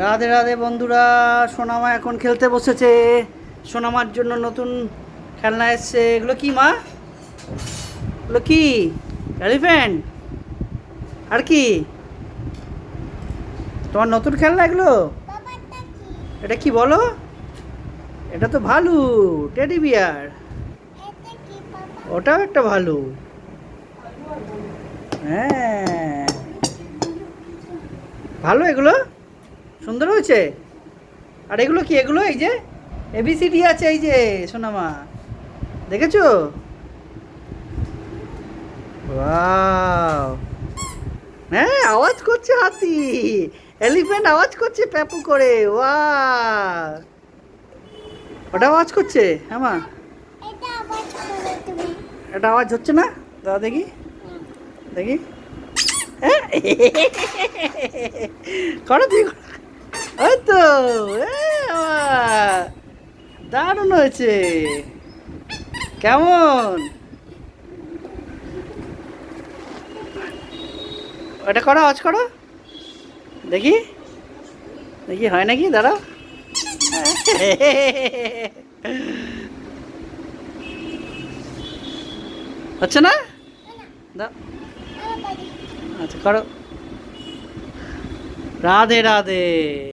রাধে রাধে বন্ধুরা, সোনামা এখন খেলতে বসেছে। সোনামার জন্য নতুন খেলনা এসছে। এগুলো কি মা? এগুলো কি? এলিফ্যান্ট? আর কি তোমার নতুন খেলনা এগুলো? এটা কি বলো? এটা তো ভালু, টেডি বিয়ার। ওটাও একটা ভালু। হ্যাঁ, ভালো, এগুলো সুন্দর হয়েছে। আর এগুলো কি? এগুলো এই যে এবিসিডি আছে, এই যে সোনামা, দেখেছো? ওয়াও! হ্যাঁ, আওয়াজ করছে হাতি। এলিফ্যান্ট আওয়াজ করছে প্যাপু করে। ওয়াও! ওটা আওয়াজ করছে। হ্যাঁ মা, এটা আওয়াজ হচ্ছে না? দাদা দেখি, দেখি। হ্যাঁ, করো তুই, ওই তো। দারুণ হয়েছে। কেমন? ওটা করো, আওয়াজ করো, দেখি, দেখি হয় নাকি, দাঁড়াও। হচ্ছে না? দাও। আচ্ছা করো। রাধে রাধে।